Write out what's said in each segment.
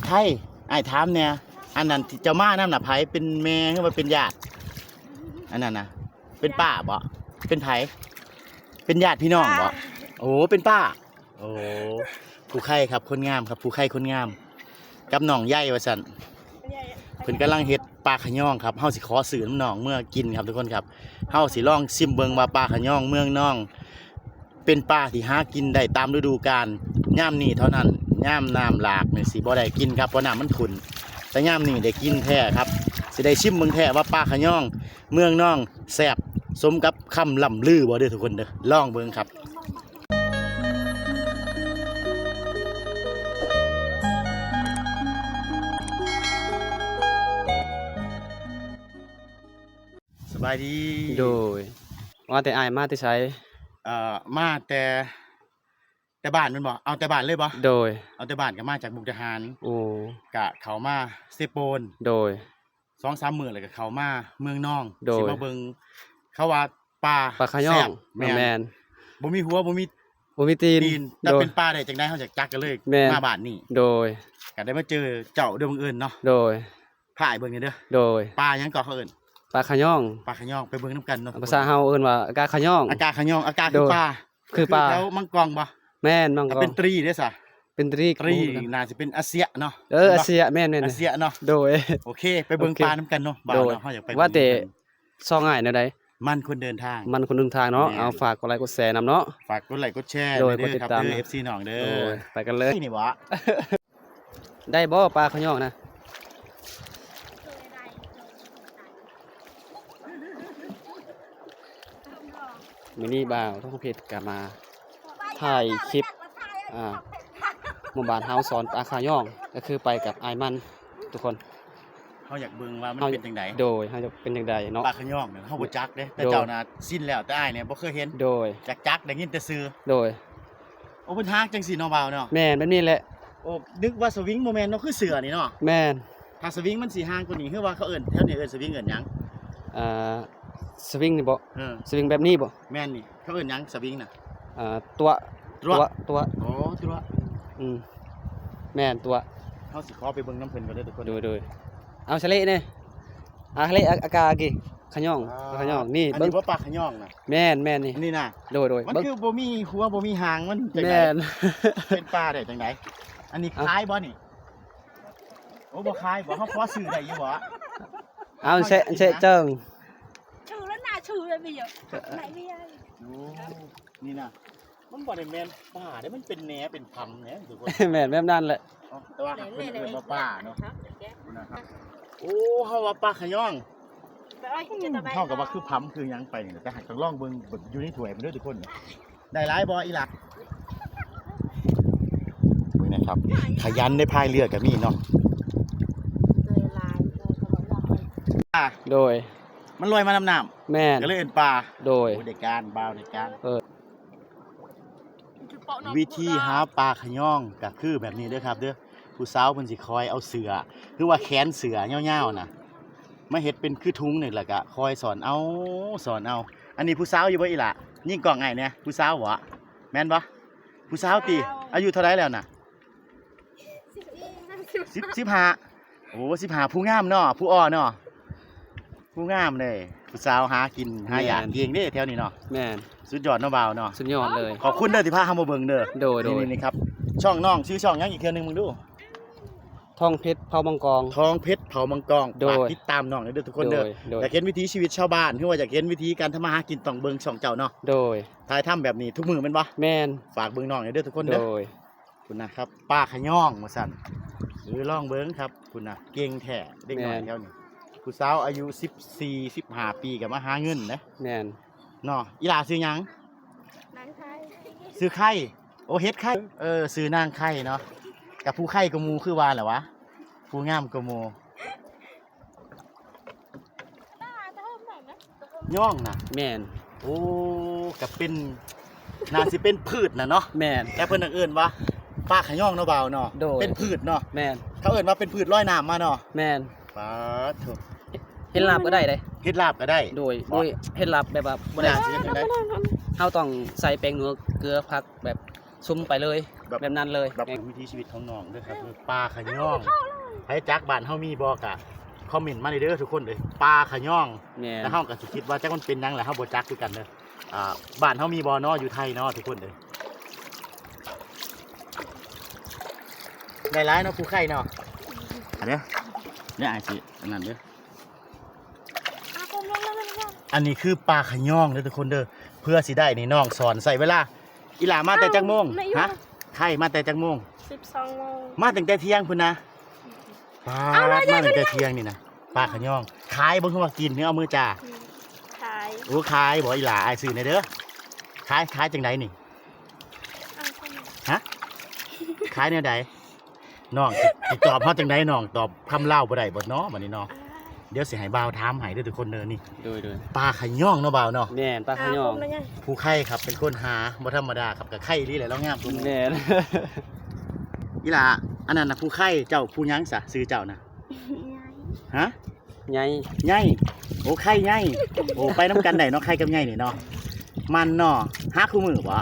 ไทยไอ้ถามเนี่ยอันนั้นที่เจ้ามาน้ำหนักไผเป็นแม่หรือว่าเป็นญาติอันนั้นนะเป็นป้าบ่เป็นไผเป็นญาติพี่น้องบ่โอ้เป็นป้าโอ้ผู้ไข่ครับคนงามครับผู้ไข่คนงามกับน้องใหญ่ว่าซั่นเพิ่นกำลังเฮ็ดปลาขะย่องครับเฮาสิขอซื้อน้ำน้องเมื่อกินครับทุกคนครับเฮาสิลองซิมเบิ่งว่าปลาขะย่องเมืองน้องเป็นปลาที่หากินได้ตามฤดูกาลยามนี้เท่านั้นยามน้ำหลากนี่สิบ่ได้กินครับเพราะน้ำมันขุ่นแต่ยามนี้ได้กินแท้ครับสิได้ชิมเบิ่งแท้ว่าปลาขะย่องเมืองน้องแซ่บสมกับคำล่ำลือบ่เด้อทุกคนเด้อลองเบิ่งครับสบายดีโดยว่าแต่อายมาที่ใช้มาแต่บ้านมันบ่เอาแต่บ้านเลยบ่โดยเอาแต่บ้านก็มาจากมุกดาหารโอ้กะเขามาเซโปนโดย 2-3 มื้อแล้วก็เขามาเมืองน้องสิมาเบิ่งเขาว่าปลาขะย่องแม่นบ่มีหัวบ่มีตีนแต่เป็นปลาได้จังได๋เฮาจักจักกันเลยมาบ้านนี้โดยก็ได้มาเจอเจ้าโดยบังเอิญเนาะโดยถ่ายเบิ่งนี่เด้อโดยปลาหยังก็เขาเอิ้นปลาขะย่องไปเบิ่งนำกันเนาะภาษาเฮาเอิ้นว่าอากาขะย่องอากาขะย่องอากาคือปลาแล้วมังกรบ่แม่นมังกรเป็นตรีเด้อซะเป็นตรีน่าสิเป็นอาเซียเนาะอาเซียแม่นอาเซียเนาะโดยโอเคไปเบิ่งปลานำกันเนาะบ่าวเนาะเฮาอยากไปว่าแต่ซองง่ายแนวใดมันคนเดินทางเนาะเอาฝากกดไลค์กดแชร์นำเนาะฝากกดไลค์กดแชร์เด้อครับเด้อ FC น้องเด้อไปกันเลยนี่บ่ ได้บ่ปลาขะย่องนะมินี่บ่าวท่องเพชรกลับมาถ่ายคลิปหมู่บ้านเฮาสอนปลาขะย่องก็คือไปกับอายมันทุกคนเฮาอยากเบิ่งว่ามันเป็นจังได๋โดยเฮาจะเป็นจังได๋เนาะปลาขะย่องเนี่ยเฮาบ่จักเด้แต่เจ้าน่ะสิ้นแล้วแต่อ้ายเนี่ยบ่เคยเห็นโดยจักได้ยินแต่ชื่อโดยโอ้เพิ่นฮักจังซี่เนาะบ่าวเนาะแม่นแบบนี้แหละโอ้นึกว่าสวิงบ่แม่นเนาะคือเสือนี่เนาะแม่นถ้าสวิงมันสิห่างกว่านี้คือว่าเขาเอิ้นแถวนี้เอิ้นสวิงเอิ้นหยังสวิงนี่บ่สวิงแบบนี้บ่แม่นนี่เขาเอิ้นหยังสวิงน่ะตัวโอ้ตัวแม่นตัวเฮาสิขอไปเบิ่งน้ำเพิ่นก่อนเด้อทุกคนโดยเอาทะเลนี่ทะเลอากากิขะย่องนี่เบิ่งบ่ปลาขะย่องน่ะแม่นนี่นี่น่ะโดยมันคือบ่มีหัวบ่มีหางมันจังได๋แม่นเป็นปลาได้จังได๋อันนี้คล้ายบ่นี่โอ้บ่คล้ายบ่เฮาพอซื้อได้อยู่บ่เอาเชะเจิงชื่อแล้วน่าชื่อเลยมีอยู่ไหนมีอะไรโอ้นี่น่ะมันบ่ได้แม่นปลาได้มันเป็นแหนเป็นพำแหนทุกคนแม่นแบบนั้นแหละแต่ว่าเพิ่นเอิ้นว่าปลาเนาะนะครับโอ้เฮาว่าปลาขะย่องเท่ากับว่าคือพัมคือยังไปแต่หากต้องลองเบิ่งอยู่ในถ้วยมันด้วยทุกคนได้หลายบ่อีหลักเบิ่งนะครับขยันได้พายเรือก็มีเนาะโดยมันลอยมาน้ำแม่นก็เลยเอิ้นปลาโดยเด็กการบ่าวเด็กการวิธีหาปลาขะย่องก็คือแบบนี้เด้อครับเด้อผู้สาวเพิ่นสิคอยเอาเสือคือว่าแขนเสือยาวๆน่ะมาเฮ็ดเป็นคือทุงนี่แหละก็คอยสอนเอาอันนี้ผู้สาวอยู่บ่อีหล่ะยิ่งกล่องไงเนี่ยผู้สาวบ่แม่นบ่ผู้สาวติอายุเท่าไหร่แล้วน่ะ15โอ้15ผู้งามเนาะผู้อ้อเนาะผู้งามเลยผู้สาวหากินหาอยากเองเด้แถวนี้เนาะแม่นสุดยอดเนาะบ่าวเนาะสุดยอดเลยขอบคุณเด้อที่พาเฮามาเบิ่งเด้อโดยนี่ครับช่องน้องชื่อช่องหยังอีกเทื่อนึงมึงดูทองเพชรเผามังกรทองเพชรเผามังกรฝากติดตามน้องเด้อทุกคนเด้ออยากเห็นวิถีชีวิตชาวบ้านคือว่าอยากเห็นวิธีการทำมาหากินต้องเบิ่งช่องเจ้าเนาะโดยถ่ายทำแบบนี้ทุกมื้อแม่นบ่แม่นฝากเบิ่งน้องเด้อทุกคนเด้อโดยคุณนะครับป้าขะย่องว่าซั่นหรือลองเบิ่งครับคุณน่ะเก่งแท้เด็กน้อยแถวนี้ผู้สาวอายุ14 15ปีก็มาหาเงินนะแม่นเนาะอีหล่าซื้อหยังนางไข่ซื้อไข่โอ้เฮ็ดไข่ซื้อนางไข่เนาะกับผู้ไข่ก็หมู่คือว่าแหละวะผู้งามก็หมู่ย่องน่ะแม่นโอ้ก็เป็นน่าสิเป็นพืชน่ะเนาะแม่นแต่เพิ่นเอิ้นว่าปลาขะย่องเนาะบ่าวเนาะเป็นพืชเนาะแม่นเขาเอิ้นว่าเป็นพืชลอยน้ำมาเนาะแม่นปลาถูกเฮ็ดลาบก็ได้เด้เฮ็ดลาบก็ได้โดยเฮ็ดลาบแบบว่าบ่ได้สิเฮ็ดจังได๋เฮาต้องใส่แป้งนัวเกลือผักแบบ ซุ่มไปเลยแบบนั้นเลย แบบวิถีชีวิตของน้องเด้อครับคือปลาขะย่องให้จักบ้านเฮามีบ่กะคอมเมนต์มาเด้อทุกคนเด้อปลาขะย่อง แม่น แล้วเฮาก็สิคิดว่าจักมันเป็นหยังแหละเฮาบ่จักคือกันเด้อบ้านเฮามีบ่เนาะอยู่ไทยเนาะทุกคนเด้อได้หลายเนาะผู้ไข่เนาะเด้อเนี่ยอาจสิอันนั้นเด้ออันนี้คือปลาขะย่องเด้อทุกคนเด้อเพื่อสิได้นี่น้องสอนใส่เวลาอีหลามาแต่จักโมงฮะไข่มาแต่จักโมง 12 โมง มาตั้งแต่เที่ยงพุ่นนะปลามาตั้งแต่เที่ยงนี่นะปลาขะย่องขายบ่คือว่ากินเนื้อเอามือจ่า ขาย โอ้ขายบ่อีหล่าอ้ายซื้อในเด้อขายจังไดนี่ฮะขายแนวใดน้องสิตอบเฮาจังไดน้องตอบคำเล่าบ่ได้บ่เนาะบัดนี้เนาะเดี๋ยวสิให้บ่าวถามให้เด้อทุกคนเด้อนี่ โดย ปลาขะย่องเนาะบ่าวเนาะ แม่นปลาขะย่อง ผู้ไข่ครับเป็นคนหาบ่ธรรมดาครับกับไข่นี่แหละแล้วงามตัวนี้ แม่น อีหล่าอันนั้นน่ะผู้ไข่เจ้าผู้หยังซะซื้อเจ้าน่ะฮะ ใหญ่ ไงโอ้ไข่ไงโอ้ไปน้ำกันได้เนาะไข่กับไงนี่เนาะมันเนาะหาคู่มือบ่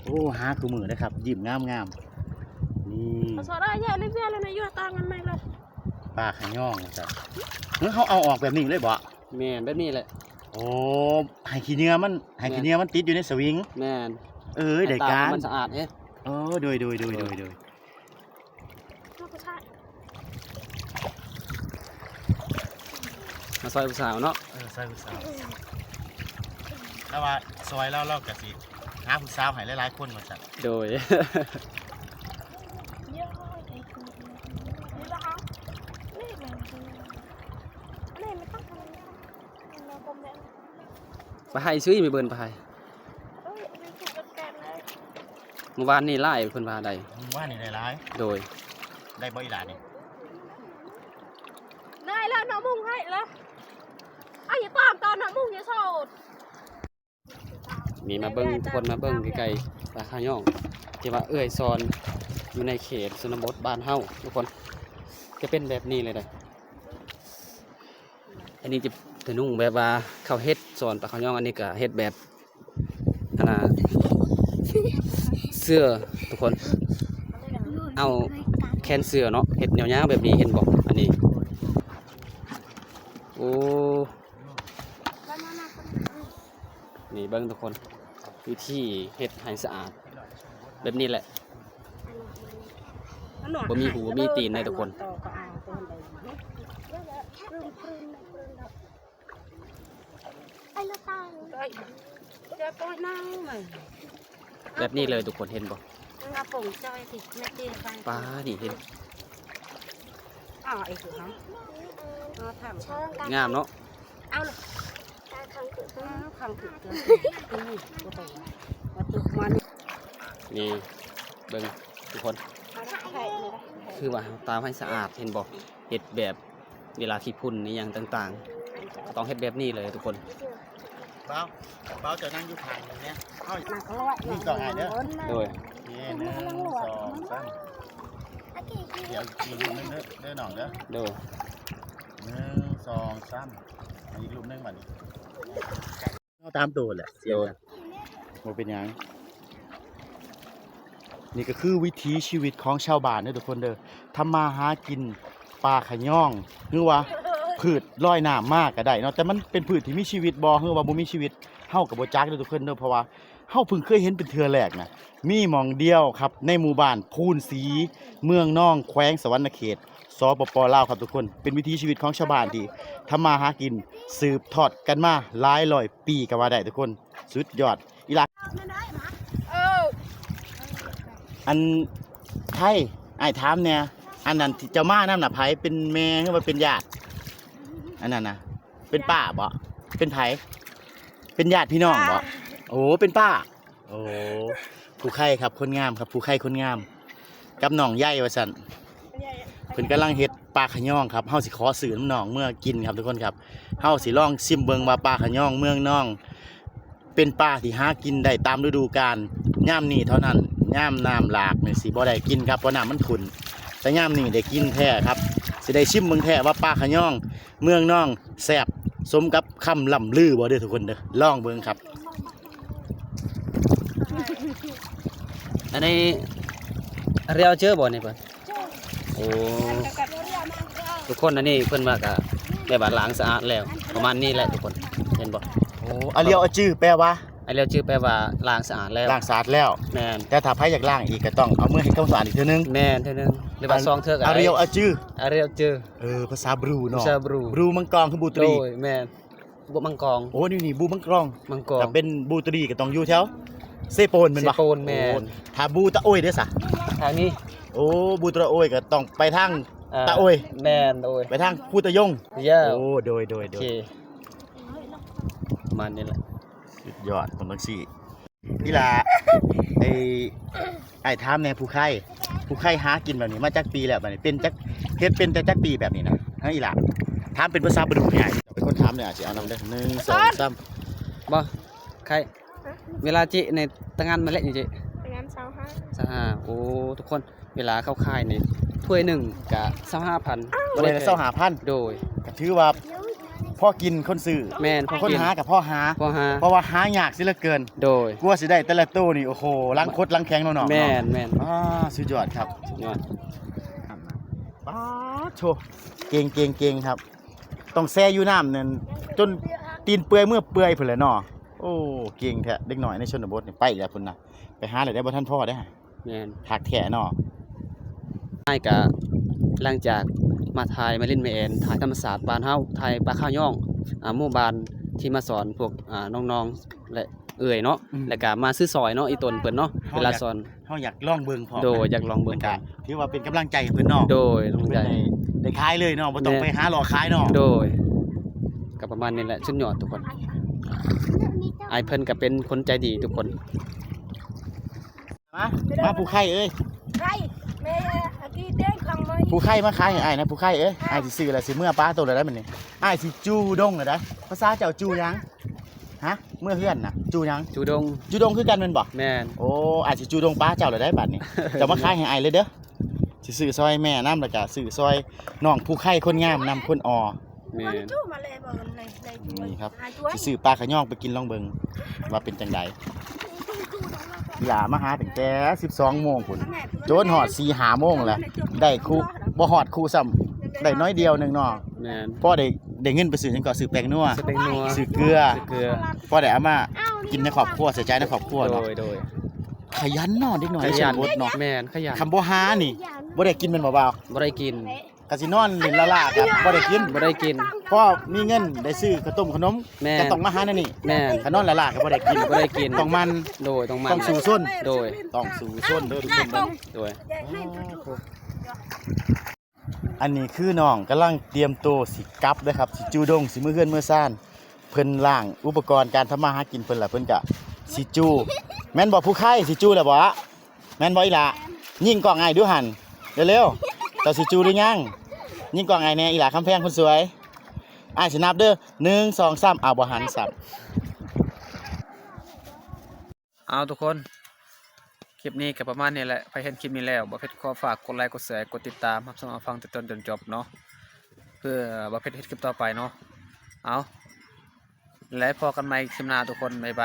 โอ้หาคู่มือนะครับยิ้มงามนี่ สอดได้แย่เลยเพื่อนเลยนะอยู่ต่างกันไหมล่ะ ปลาขะย่องจ้ะเฮ้ยเขาเอาออกแบบนี้เลยบ่ แม่นแบบนี้แหละ โอ้ให้ขี้เนื้อมันติดอยู่ในสวิง แม่น ได้การ มันสะอาดเด้ โดย มาซอยผู้สาวเนาะ ใส่ผู้สาวแต่ว่าซอยเราก็สิหาผู้สาวให้หลายๆคนมาจ้ะ โดย เยอะเลยนี่ละครับนี่มันนี่ไม่ต้องทำเราคอมเมนต์ ไปให้ซื้อมีเบิ่นไปให้ ไม่ถูกกันแกเลย เมื่อวานนี้ไล่เพิ่นพาได้ ว่านี่หลาย โดย ๆได้บ่อีหลานี่ ได้แล้วน้องมุ้งให้แล้วไอ้อย่าตามตอนน้องมุ้งอย่าโสด มีมาเบิ่งทุกคนมาเบิ่งไกลๆปลาขะย่องที่ว่าสอนอยู่ในเขตชนบทบ้านเฮาทุกคนจะเป็นแบบนี้เลยเด้ออันนี้จะนุ่งแบบว่าเขาเฮ็ดสอนปลาขะย่องอันนี้ก็เฮ็ดแบบอันน่ะเสื้อทุกคนเอาแขนเสื้อเนาะเฮ็ดยาวๆแบบนี้เห็นบ่อันนี้โอ้นี่เบิ่งทุกคนวิธีเฮ็ดให้สะอาดแบบนี้แหละ บ่มีหูบ่มีตีนเลยทุกคน ไอ้ละตายจะปล่อยนั่งไหม แบบนี้เลยทุกคนเห็นบ่ งาป่งจอยสิแม่ตีไป ปลานี่เห็น ไอ้คือฮะทำ งามเนาะ เอาเลยขังถือเกินนี่ตัวโตมาตุกมัน นี่เบิ่งทุกคนคือว่าตามให้สะอาดเห็นบ่เฮ็ดแบบเวลาขี้พุ่นนี่อย่างต่างๆต้องเฮ็ดแบบนี้เลยทุกคน เบาจะนั่งอยู่ข้างอย่างเนี้ยเอ้า มาก็ร้อย นี่ต่อให้เด้อ โดย นี่1 2 3เดี๋ยวอีกรูปนึงเด้อน้องเด้อ โดย 1 2 3อีกรูปนึงบัดนี้เอาตามตัวแหละ โดย บ่เป็นหยังนี่ก็คือวิถีชีวิตของชาวบ้านเด้อทุกคนเด้อทำมาหากินปลาขะย่องหรือว่าพืชลอยน้ำมากก็ได้เนาะแต่มันเป็นพืชที่มีชีวิตบ่หรือว่าบ่มีชีวิตเฮาก็บ่จักเด้อทุกคนเด้อเพราะว่าเฮาเพิ่งเคยเห็นเป็นเทื่อแรกนะมีหม่องเดียวครับในหมู่บ้านพูนศรีเมืองน่องแขวงสวรรณเขตสปปลาวครับทุกคนเป็นวิถีชีวิตของชาวบ้านที่ทำมาหากินสืบทอดกันมาหลายร้อยปีก็ว่าได้ทุกคนสุดยอดอีหลา อันไทยไอ้ายถามเนี่ยอันนั้นที่เจ้ามานั่นน่ะไผเป็นแม่หรือว่าเป็นญาติอันนั้นน่ะเป็นป้าบ่เป็นไผเป็นญาติพี่น้องบ่โอ้เป็นป้าโอ้ผู้ไข่ครับคนงามครับผู้ไข่คนงามกับน้องใหญ่ว่าซั่นเพิ่นกำลังเฮ็ดปลาขะย่องครับเฮาสิขอซื้อน้ำน้องเมื่อกินครับทุกคนครับเฮาสิลองชิมเบิ่งว่าปลาขะย่องเมืองน้อง เป็นปลาที่หากินได้ตามฤดูกาลย่ามนี้เท่านั้นย่ามน้ำหลากเนี่ยสิบ่ได้กินครับเพราะน้ำมันขุ่นแต่ย่ามนี้ได้กินแท้ครับสิได้ชิมเบิ่งแท้ว่าปลาขะย่องเมืองน้องแซ่บสมกับคำล่ำลือบ่เด้อทุกคนเด้อลองเบิ่งครับ อันนี้เรียวเจอบ่นี่เพิ่น เจ้า โอ้ กระเรียมาเจ้า ทุกคนอันนี้เพิ่นว่ากะแบบว่าล้างสะอาดแล้วประมาณนี้แหละทุกคนเห็นบ่ โอ้อาเลียวอาจื้อแปลว่า อันเรียวชื่อแปลว่าล้างสะอาดแล้ว ล้างสะอาดแล้ว แม่น แต่ถ้าไผอยากล้างอีกก็ต้องเอามือให้ความสะอาดอีกเทื่อนึง แม่นเท่านึงหรือว่าซองเทือก อาเลียวอาจื้อ อาเรียวเจอ ภาษาบรูเนาะ ภาษาบรู บรูมังกรคือบูต โด รี ยแม่นบ่มังกร โอ้นี่บูมังกร มังกร ถ้าเป็นบูตรีก็ต้องอยู่แถวเซโปนแม่นบ่ เซโปนแม่น โอ้ถ้าบูตะโอยเด้อซะ ทางนี้ โอ้บูตะโอยก็ต้องไปทางตะโอย แม่นโดย ไปทางพุตะยง เย้า โอ้โดย โอเคประมาณนี้แหละ สุดยอดคนทั้งสี่นี่ล่ะไอ้ถามแน่ผู้ไข่หากินแบบนี้มาจักปีแล้วแบบนี้เป็นจักเฮ็ดเป็นแต่จักปีแบบนี้นะเฮ้ยอีหล่ะถามเป็นภาษาบรูใหญ่เป็นคนถามเนี่ยสิเอานำได้1 2 3 บ่ใครเวลาจิในตั้งงานมาเล่นอยู่จิ เป็นงานเช้าห้า 25โอ้ทุกคนเวลาเข้าค่ายนี่ถ้วยหนึ่งกะ25,000 วันละ25,000 โดย ก็ถือว่าพ่อกินคนซื้อ แม่นพอ คน กิน หากับพ่อหา พอหา เพราะว่าหายากสิเหลือเกิน โดย กลัวสิได้แต่ละตู้นี่โอ้โหลังคดลังแข็งเนาะๆ แม่นแม่น สุดยอดครับ ยอด ป๊าดโชเก่งครับต้องแช่อยู่น้ำนั่นจนตีนเปื่อยเมื่อเปื่อยพุ่นแหละเนาะโอ้เก่งแท้เด็กน้อยในชนบทนี่ไปอีกแล้วพุ่นน่ะไปหาเลยได้บ่ทันพ่อได้อ แม่น หักแท้เนาะ ให้กะหลังจากมาถ่ายมาเล่นแม่แอนถ่ายธรรมศาสตร์บ้านเฮาถ่ายปลาข้าวย่องหมู่บ้านที่มาสอนพวกน้องๆและเอ่ยเนาะแล้วก็มาซื้อซอยเนาะอีตนเพิ่นเนาะเวลาสอน เฮาอยากลองเบิ่งพอ โดยอยากลองเบิ่ง กั กัน นถือว่าเป็นกำลังใจให้เพิ่นเนาะ โดยลงใจ ได้ขายเลยเนาะบ่ต้อง แม่ ไปหาหลอกขายเนาะ โดยก็ประมาณนี้แหละชุดยอดทุกคนไอายเพิ่นก็เป็นคนใจดีทุกคน มาผู้ไข่เอ้ย ใครแม่อากีเด้งของมือ ผู้ไข่มาขายให้อ้ายนะผู้ไข่เอ้ยอ้ายสิซื้อแล้วสิเมื่อป้าโตแล้วได้มื้อนี้อ้ายสิจูดงแล้วได้ภาษาเจ้าจูหยังฮะเมื่อเฮือนน่ะจูหยัง จูดง จูดงคือกันแม่นบ่ แม่น โอ้อาจสิจูดงป้าเจ้าแล้วได้บัดนี้ เจะมาขายให้อ้ายเลยเด้อสิซื้อซอยแม่น้ำแล้วก็ซื้อซอยน้องผู้ไข่คนงามนำคนออ แม่ มัน น จู้มาเลยบอกใน นี่ครับ หาตัว สิซื้อปลาขะย่องไปกินลองเบิ่งว่าเป็นจังไดหลามาหาตั้งแต่12โมงพุ่นโจนฮอด4-5โมงแล้วได้คู่บ่ฮอดคู่ซ้ำได้น้อยเดียวหนึงเนาะ แม่น พอได้เงินไปซื้อหยังก็ซื้อแป้งนัว สเปงนัว ซื้อเกลือ ซื้อเกลือ พอได้เอามากินในครอบครัวใส่ใจในครอบครัว โด เนาะ ยโดย ขยันเนาะเด็กน้อย ข ในช ยั น น บทเนาะ แม่นขยัน คำบ่หานี่บ่ได้กินแมันบ่เบา บ่ได้กิน กะสินอนเล่นละล่ากับบ่ได้กิน บ่ได้กิน เพราะมีเงินได้ซื้อข้าวต้มขนม แม่น ก็ต้องมาหานั่นนี่ แม่น ขนอนละล่าก็บ่ได้กิน บ่ได้กิน ต้องมัน โดยต้องมัน ต้องสู่ส้น โดย ต้องสู่ส้นเด้อทุกคนเด้อ โดย อันนี้คือน้องกำลังเตรียมตัวสิกลับเด้อครับสิจูดงสิมื้อเฮือนมื้อซ่านเพิ่นล้างอุปกรณ์การทำมาหากินเพิ่นล่ะเพิ่นก็สิจูแม่นบ่ผู้ไข่สิจูแล้วบ่แม่นบ่อีหล่ะยิงกล้องอ้ายดูหั่นเร็วๆต่อสิจูหรือยังยิงกล้องอ้ายแน่อีหล่ะคำแพงคนสวยอ้ายสินับเด้อ1 2 3เอาบ่หันสับ เอาทุกคนคลิปนี้ก็ประมาณนี้แหละใครเห็นคลิปนี้แล้วบ่เพชรขอฝากกดไลค์กดแชร์กดติดตามรับชมรับฟังจนจนจบเนาะเพื่อบ่เพชรเฮ็ดคลิปต่อไปเนาะเอาและพอกันใหม่คลิปหน้าทุกคนบ๊ายบาย